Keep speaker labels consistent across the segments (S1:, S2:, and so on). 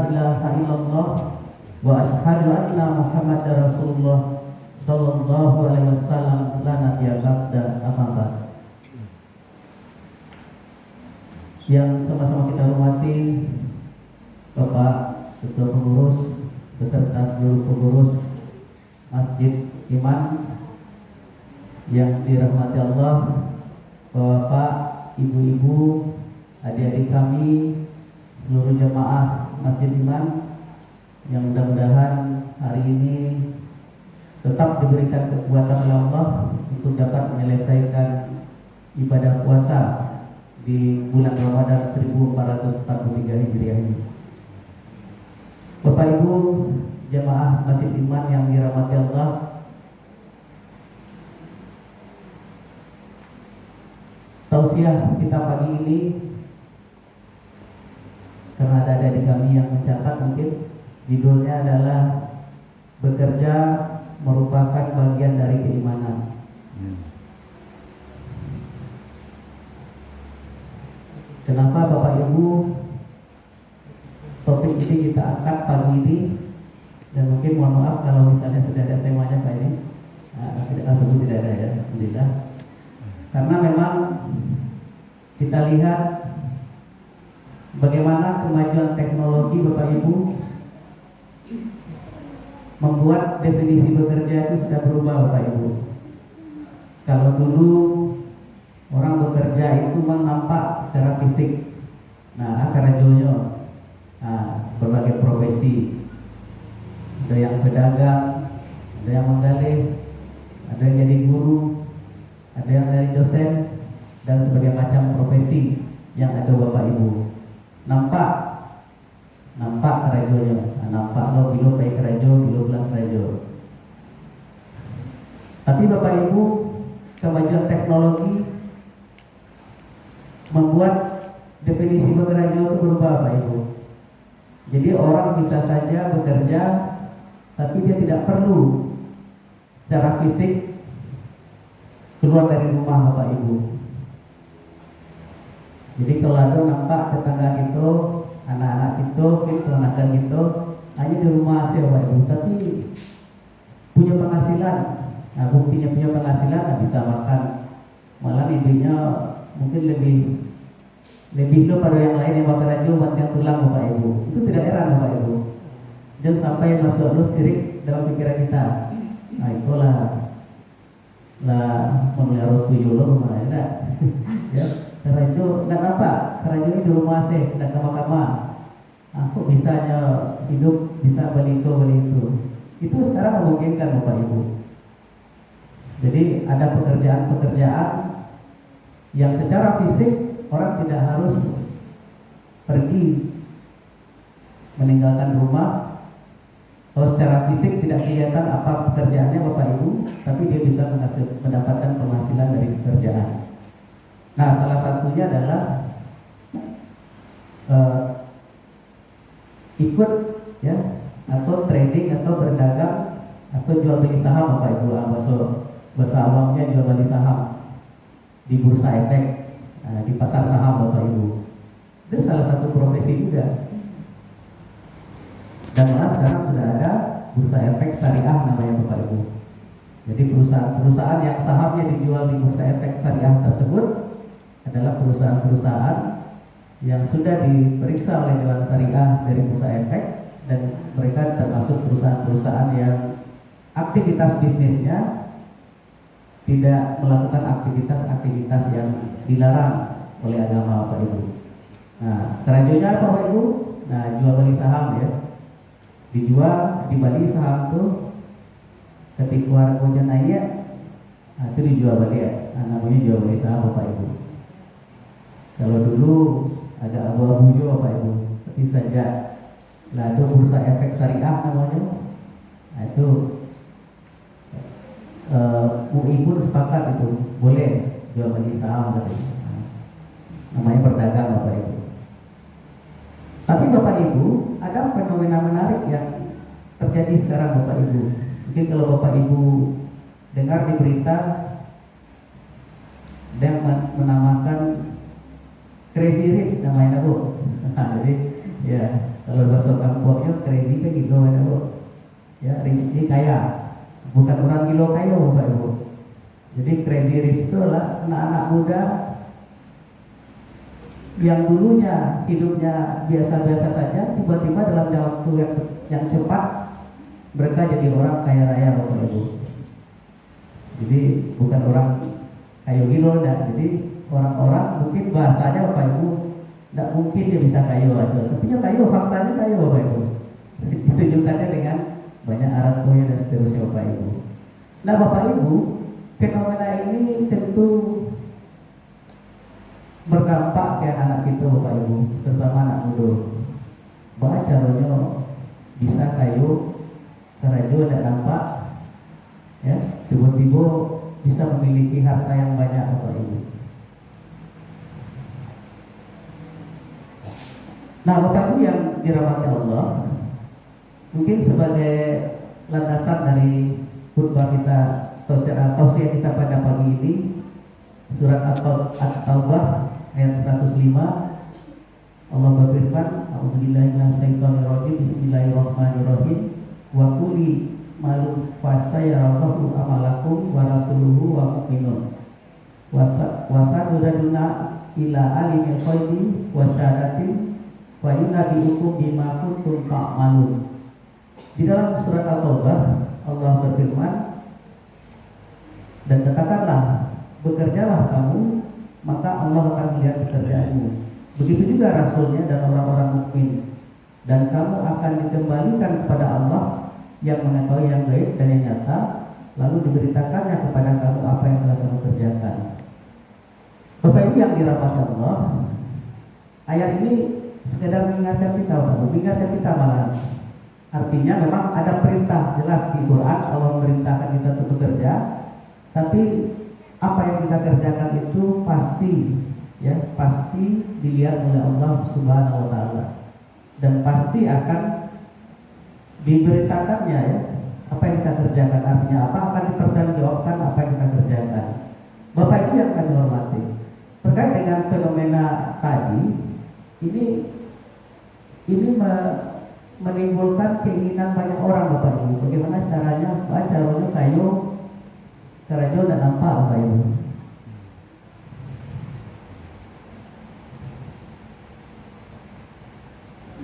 S1: ilaha illallah wa asyhadu anna Muhammadar Rasulullah sallallahu alaihi wasallam la nabiyya ba'da amma ba'd. Yang sama-sama kita hormati Bapak Ketua Pengurus beserta seluruh pengurus Masjid Iman yang dirahmati Allah, Bapak, Ibu-ibu, adik-adik kami, seluruh jemaah Masjid Iman yang mudah-mudahan hari ini tetap diberikan kekuatan oleh Allah untuk dapat menyelesaikan ibadah puasa di bulan Ramadan 1443 Hijriah ini. Bapak Ibu jemaah Masjid Iman yang dirahmati Allah, tausiah kita pagi ini, karena ada adik kami yang mencatat, mungkin judulnya adalah bekerja merupakan bagian dari keimanan. Kenapa Bapak Ibu topik ini kita angkat pagi ini? Dan mungkin mohon maaf kalau misalnya sudah ada temanya Pak ini, tidak ada ya, alhamdulillah. Karena memang kita lihat bagaimana kemajuan teknologi Bapak Ibu membuat definisi bekerja itu sudah berubah Bapak Ibu. Kalau dulu orang bekerja itu memang nampak secara fisik. Nah, karajonya, berbagai profesi. Ada yang pedagang, ada yang menggali, ada yang jadi guru, ada yang dari dosen, dan sebagai macam profesi yang ada Bapak Ibu. Nampak karajonya, nampak lo bilo pay karajo, bilo plus karajo. Tapi Bapak Ibu, kemajuan teknologi membuat definisi bekerja itu berubah Bapak Ibu. Jadi orang bisa saja bekerja, tapi dia tidak perlu secara fisik keluar dari rumah Bapak Ibu. Jadi kalau ada nampak tetangga itu, anak-anak itu, keponakan itu hanya di rumah saja Bapak Ibu, tapi punya penghasilan. Nah, buktinya punya penghasilan, bisa makan. Malah ibunya mungkin lebih lo pada yang lain yang bakal aja buat yang tulang Bapak Ibu. Itu tidak heran Bapak Ibu. Jangan sampai masuk lo sirik dalam pikiran kita. Nah, itulah memelihara tuyul lo mana ada. Ya, karena itu tidak apa. Karena ini di rumah sih, tidak kamar-kamar. Aku bisanya hidup bisa beli itu. Itu sekarang memungkinkan Bapak Ibu. Jadi ada pekerjaan yang secara fisik orang tidak harus pergi meninggalkan rumah. Kalau secara fisik tidak kelihatan apa pekerjaannya Bapak Ibu, tapi dia bisa mendapatkan penghasilan dari pekerjaan. Nah, salah satunya adalah ikut ya, atau trading atau berdagang atau jual beli saham Bapak Ibu. Bahasa awamnya jual beli saham di bursa efek, di pasar saham Bapak Ibu. Itu salah satu profesi juga. Dan malah sekarang sudah ada bursa efek syariah namanya Bapak Ibu. Jadi perusahaan yang sahamnya dijual di bursa efek syariah tersebut adalah perusahaan-perusahaan yang sudah diperiksa oleh Dewan Syariah dari bursa efek, dan mereka termasuk perusahaan-perusahaan yang aktivitas bisnisnya tidak melakukan aktivitas-aktivitas yang dilarang oleh agama Bapak Ibu. Nah, kerajunya apa Bapak Ibu? Nah, jual beli saham ya. Dijual di Bali saham tuh ketika harganya naik, nah, itu dijual balik ya. Nah, namanya jual beli saham Bapak Ibu. Kalau dulu ada abu-abu juga Bapak Ibu, tapi saja lah itu bursa efek syariah namanya. Nah, itu UI pun sepakat itu boleh jual beli saham tadi. Namanya berdagang Bapak Ibu. Tapi Bapak Ibu, ada fenomena menarik yang terjadi sekarang Bapak Ibu. Mungkin kalau Bapak Ibu dengar di berita, dia menamakan Crazy Rich namanya Bu. Jadi Ya, kalau bahasa kampungnya kredit kan gitu ya Bu. Ya, Rizki kaya, bukan orang kilo kaya Bapak Ibu. Jadi kredit itu adalah anak-anak muda yang dulunya hidupnya biasa-biasa saja, tiba-tiba dalam waktu yang cepat mereka jadi orang kaya raya Bapak Ibu. Jadi bukan orang kayu gilo, jadi orang-orang mungkin bahasanya Bapak Ibu tidak mungkin dia bisa kayu aja, tapi dia kayu, faktanya kayu Bapak Ibu. Ditunjukkannya dengan banyak arat-arat dan seterusnya Bapak Ibu. Nah Bapak Ibu, fenomena ini tentu berdampak ke anak kita Bapak Ibu, terutama anak muda. Bahwa caranya bisa kayu, kerajo dan nampak, ya, tiba-tiba bisa memiliki harta yang banyak Bapak Ibu. Nah Bapak Ibu yang dirahmati Allah, mungkin sebagai landasan dari khutbah kita tausiah kita pada pagi ini, surat At-Taubah ayat 105, Allah berfirman, A'udzubillahi minasyaitonirrajim, Bismillahirrahmanirrahim, wa quli malum fasayarallahu amalakum wa rasuluhu wa mu'minun wasaduduna ila alimil ghaibi wa syahadatin wa yunabbi'ukum bima kuntum ta'malun. Di dalam surat At-Taubah Allah berfirman, dan katakanlah, bekerjalah kamu, maka Allah akan melihat pekerjaanmu. Begitu juga Rasulnya dan orang-orang mukmin, dan kamu akan dikembalikan kepada Allah yang mengetahui yang gaib dan yang nyata, lalu diberitakannya kepada kamu apa yang telah kamu kerjakan. Bapak Ibu yang dirahmati Allah, ayat ini sekedar mengingatkan kita, mengingatkan kita malah. Artinya memang ada perintah jelas di Quran, Allah memerintahkan kita untuk bekerja, tapi apa yang kita kerjakan itu pasti, ya, pasti dilihat oleh Allah Subhanahu wa Ta'ala, dan pasti akan diberitakannya, ya, apa yang kita kerjakan. Artinya apa? Akan dipertanggungjawabkan apa yang kita kerjakan. Bapak Ibu yang kami hormati, terkait dengan fenomena tadi, ini menimbulkan keinginan banyak orang Bapak Ibu. Bagaimana caranya? Caranya kayu, kerajo dan nampak Bapak Ibu.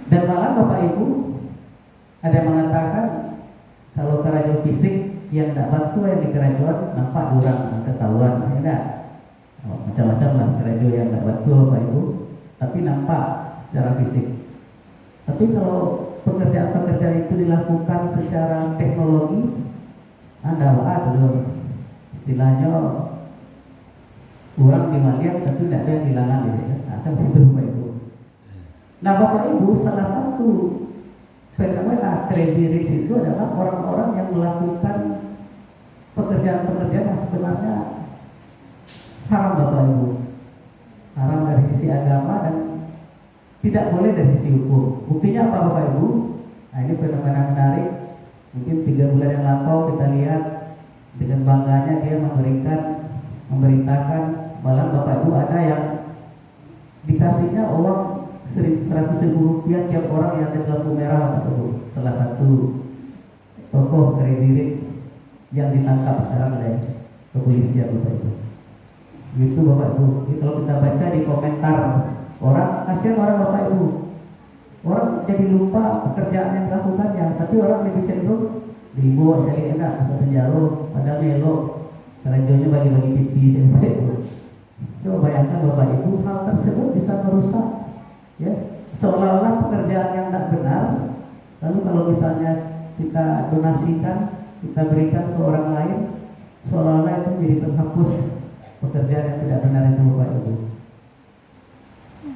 S1: Dan malah Bapak Ibu ada yang mengatakan kalau kerajo fisik yang tidak bantu yang di kerajuan nampak orang ketahuan, ya, macam-macam lah kerajo yang tidak bantu Bapak Ibu, tapi nampak secara fisik. Tapi kalau pekerjaan-pekerjaan itu dilakukan secara teknologi, Anda dulu istilahnya orang dimalian tentu tidak ada yang hilangan, gitu ya. Akan begitu Bapak Ibu. Nah Bapak Ibu, salah satu fenomena crazy rich itu adalah orang-orang yang melakukan pekerjaan-pekerjaan yang sebenarnya haram Bapak Ibu. Haram dari sisi agama dan tidak boleh dari sisi hukum. Buktinya apa Bapak Ibu? Nah ini fenomena menarik. Mungkin 3 bulan yang lampau kita lihat dengan bangganya dia memberitakan malah Bapak Ibu ada yang dikasihnya uang 100.000 rupiah tiap orang yang ada lampu merah Bapak Ibu. Salah satu tokoh crazy rich yang ditangkap sekarang oleh kepolisian Bapak Ibu. Gitu Bapak Ibu. Jadi kalau kita baca di komentar orang, kasihan orang Bapak Ibu. Orang jadi lupa pekerjaan yang dilakukannya, tapi orang lebih cenderung dibawa sekali enak masuk penjara, padahal melo kerajonya bagi-bagi pipi Bapak Ibu. Coba bayangkan Bapak Ibu, hal tersebut bisa merusak, ya, seolah-olah pekerjaan yang tidak benar. Lalu kalau misalnya kita donasikan, kita berikan ke orang lain, seolah-olah itu menjadi penghapus pekerjaan yang tidak benar itu Bapak Ibu.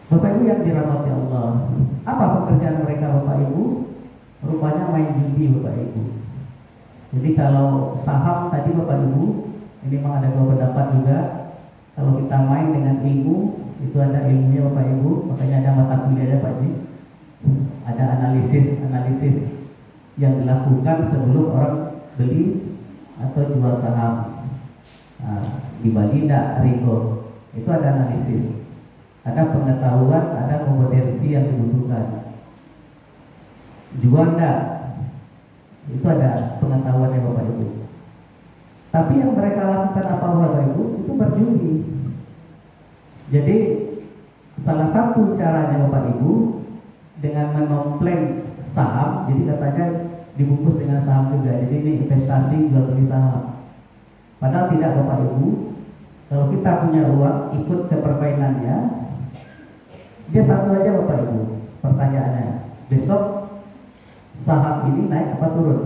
S1: Bapak Ibu yang dirahmati Allah, apa pekerjaan mereka Bapak Ibu? Rupanya main judi Bapak Ibu. Jadi kalau saham tadi Bapak Ibu, ini memang ada 2 pendapat juga. Kalau kita main dengan ilmu, itu ada ilmunya Bapak Ibu, makanya ada mata kuliahnya Pak Ji. Ada analisis yang dilakukan sebelum orang beli atau jual saham. Nah, di Bali tidak Rico, itu ada analisis. Ada pengetahuan, ada kompetensi yang dibutuhkan. juanda, itu ada pengetahuannya Bapak Ibu. Tapi yang mereka lakukan apa Bapak Ibu? Itu berjudi. Jadi salah satu caranya Bapak Ibu dengan menompleng saham, jadi katanya dibungkus dengan saham juga. Jadi ini investasi jual beli saham. Padahal tidak Bapak Ibu. Kalau kita punya uang ikut ke permainannya, dia satu aja Bapak Ibu. Pertanyaannya, besok saham ini naik apa turun?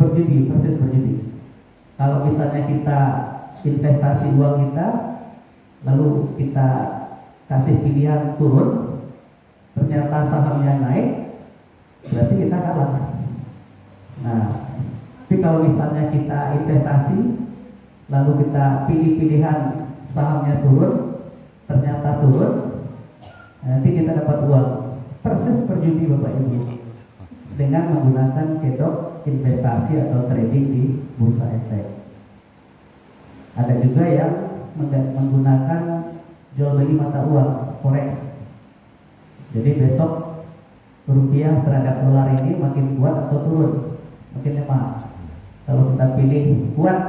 S1: Berjudi, persis berjudi. Kalau misalnya kita investasi uang kita, lalu kita kasih pilihan turun, ternyata sahamnya naik, berarti kita kalah. Nah, tapi kalau misalnya kita investasi, lalu kita pilih pilihan sahamnya turun, ternyata turun, nanti kita dapat uang. Persis berjudi Bapak Ibu dengan menggunakan kedok investasi atau trading di bursa efek. Ada juga yang menggunakan jual beli mata uang forex. Jadi besok rupiah terhadap dolar ini makin kuat atau turun, makin lemah. Kalau kita pilih kuat,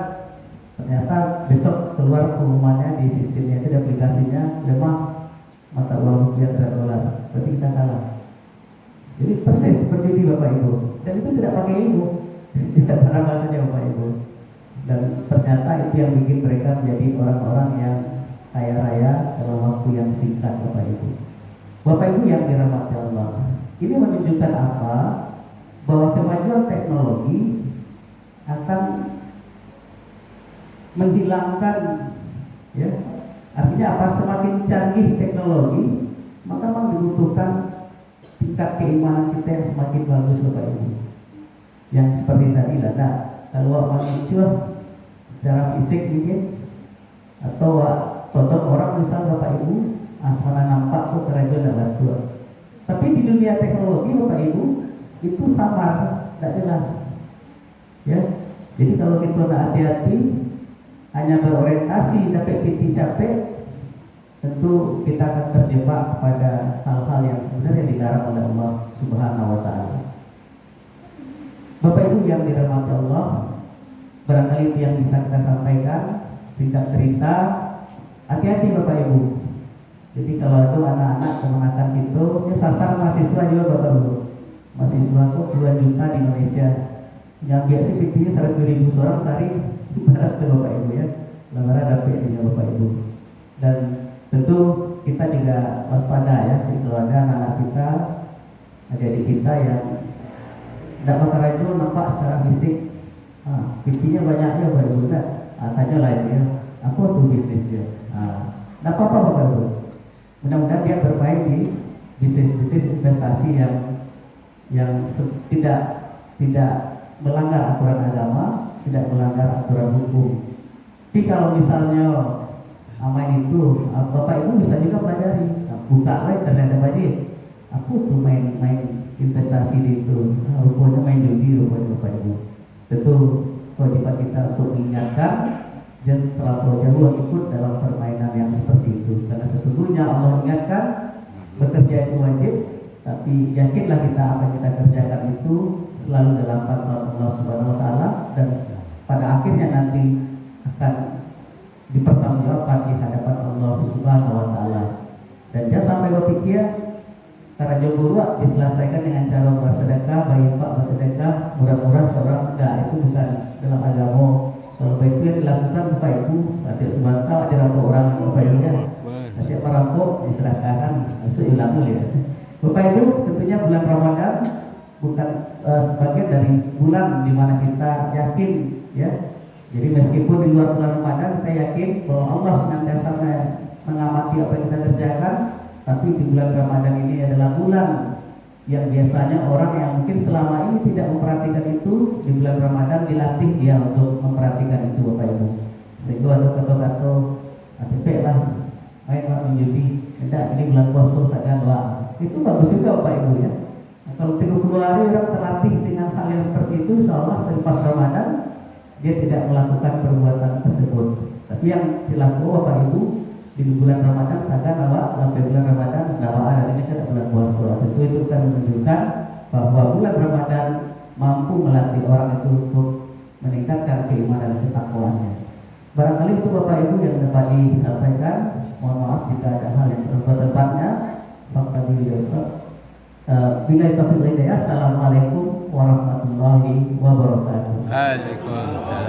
S1: ternyata besok keluar pengumumannya di sistemnya itu, di aplikasinya lemah mata uang rupiah terhadap dolar, berarti kita kalah. Jadi persis berjudi Bapak Ibu, dan itu tidak pakai ilmu, tidak cara bahasanya Bapak Ibu. Dan ternyata itu yang bikin mereka menjadi orang-orang yang kaya raya dalam waktu yang singkat Bapak Ibu. Bapak Ibu yang dirahmati Allah, ini menunjukkan apa? Bahwa kemajuan teknologi akan menghilangkan, ya, artinya apa? Semakin canggih teknologi, maka memang dibutuhkan tingkat keimanan kita yang semakin bagus Bapak Ibu. Yang seperti tadi lah, nah, kalau manusia secara fisik mungkin, atau contoh orang misal Bapak Ibu asal nampak tuh kerajuan dan batu. Tapi di dunia teknologi Bapak Ibu itu samar, tidak jelas. Ya, jadi kalau kita tidak hati-hati, hanya berorientasi tapi titik capek, tentu kita akan terjebak pada hal-hal yang sebenarnya dilarang oleh Allah Subhanahu wa Ta'ala. Bapak Ibu yang dirahmati Allah, barangkali itu yang bisa kita sampaikan. Singkat cerita, hati-hati Bapak Ibu. Jadi kalau itu anak-anak kemenakan itu, ya sasar mahasiswa juga Bapak Ibu. Mahasiswa itu 2 juta di Indonesia. Yang biasa pikirnya 100.000 orang sehari, ibarat ke Bapak Ibu ya. Lembaran dapat dengan Bapak Ibu. Dan tentu kita juga waspada ya, kalau ada anak-anak kita, adik-adik kita yang tidak bakal rajin nampak secara fisik, pipinya banyaknya Bapak Ibu, tanya lain ya, aku tuh bisnis dia, tidak apa-apa Bapak Ibu. Mudah-mudahan dia bermain di bisnis investasi yang tidak melanggar aturan agama, tidak melanggar aturan hukum. Tapi kalau misalnya main itu, Bapak Ibu bisa juga pelajari, buka lagi ternyata wajib. Aku tuh main investasi di itu, rupanya main judi rupanya Bapak Ibu. Tentu kewajiban kita untuk mengingatkan dan setelah jauh ikut dalam permainan yang seperti itu. Karena sesungguhnya Allah ingatkan bekerja itu wajib, tapi yakinlah kita apa yang kita kerjakan itu selalu dalam pantauan Allah Subhanahu wa Ta'ala, dan pada akhirnya nanti akan dipertanggungjawabkan di hadapan Allah Subhanahu wa Ta'ala. Dan jangan sampai berpikir karena jomblo diselesaikan dengan cara bersedekah, baik pak bersedekah, murah-murah seorang, enggak, itu bukan dalam agama. Kalau itu yang dilakukan Bapak Ibu, nanti sebentar ada rampok orang Bapak Ibu ya, kasih perampok diserahkan, itu hilang ya. Bapak Ibu, tentunya bulan Ramadan bukan sebagian dari bulan di mana kita yakin ya. Jadi meskipun di luar bulan Ramadan kita yakin bahwa Allah senantiasa mengamati apa yang kita kerjakan, tapi di bulan Ramadan ini adalah bulan yang biasanya orang yang mungkin selama ini tidak memperhatikan itu, di bulan Ramadan dilatih dia untuk memperhatikan itu Bapak Ibu. Sehingga ada kata-kata cepet lah, main lah menjudi, tidak, ini bulan puasa saja doa. Itu bagus juga Bapak Ibu ya. Nah, kalau 30 hari orang terlatih dengan hal yang seperti itu, seolah selepas Ramadan dia tidak melakukan perbuatan tersebut. Tapi yang dilakukan Bapak Ibu, di bulan Ramadan sagan awak sampai bulan Ramadan nawa ini kan bulan puasa. Itu kan menunjukkan bahwa bulan Ramadan mampu melatih orang itu untuk meningkatkan keimanan dan ketakwaannya. Barangkali itu Bapak Ibu yang dapat disampaikan. Mohon maaf jika ada hal yang bertepatnya. Fakta beliau. Bila itu Assalamualaikum warahmatullahi wabarakatuh.
S2: Waalaikumsalam.